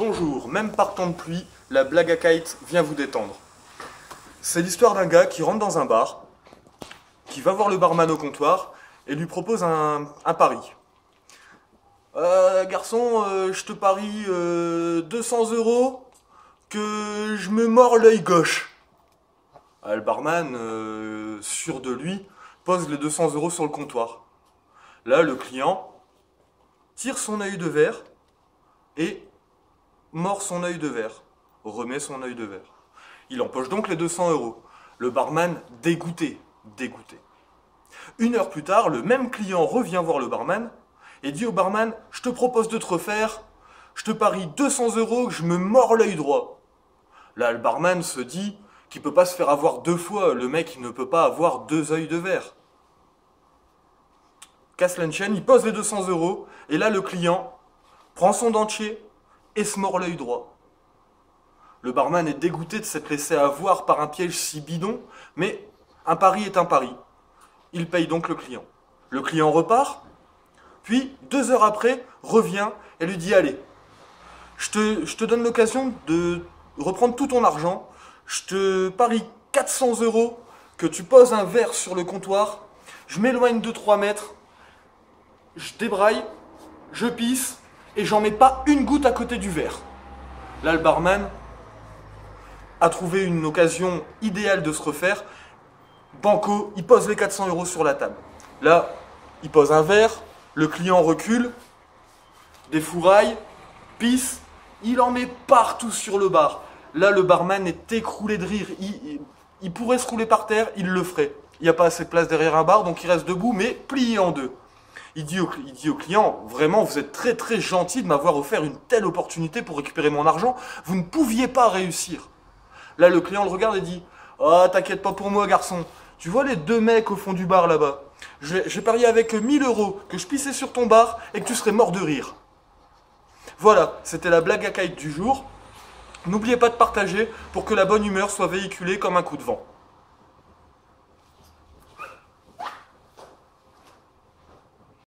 Bonjour, même par temps de pluie, la blague à kite vient vous détendre. C'est l'histoire d'un gars qui rentre dans un bar, qui va voir le barman au comptoir et lui propose un pari. Garçon, je te parie 200 € que je me mords l'œil gauche. Le barman, sûr de lui, pose les 200 € sur le comptoir. Là, le client tire son œil de verre et mord son œil de verre, remet son œil de verre. Il empoche donc les 200 €. Le barman, dégoûté. Une heure plus tard, le même client revient voir le barman et dit au barman, je te propose de te refaire, je te parie 200 € que je me mords l'œil droit. Là, le barman se dit qu'il ne peut pas se faire avoir deux fois, le mec il ne peut pas avoir deux œils de verre. Casse la chaîne, il pose les 200 € et là le client prend son dentier et se mord l'œil droit. Le barman est dégoûté de s'être laissé avoir par un piège si bidon, mais un pari est un pari. Il paye donc le client. Le client repart, puis 2 heures après, revient et lui dit « Allez, je te donne l'occasion de reprendre tout ton argent, je te parie 400 € que tu poses un verre sur le comptoir, je m'éloigne de 3 mètres, je débraille, je pisse, et j'en mets pas une goutte à côté du verre. » Là, le barman a trouvé une occasion idéale de se refaire. Banco, il pose les 400 € sur la table. Là, il pose un verre, le client recule, défouraille, pisse, il en met partout sur le bar. Là, le barman est écroulé de rire. Il pourrait se rouler par terre, il le ferait. Il n'y a pas assez de place derrière un bar, donc il reste debout, mais plié en deux. Il dit au client, vraiment, vous êtes très très gentil de m'avoir offert une telle opportunité pour récupérer mon argent. Vous ne pouviez pas réussir. Là, le client le regarde et dit, oh, t'inquiète pas pour moi, garçon. Tu vois les deux mecs au fond du bar là-bas? J'ai parié avec 1000 € que je pissais sur ton bar et que tu serais mort de rire. Voilà, c'était la blague à kite du jour. N'oubliez pas de partager pour que la bonne humeur soit véhiculée comme un coup de vent.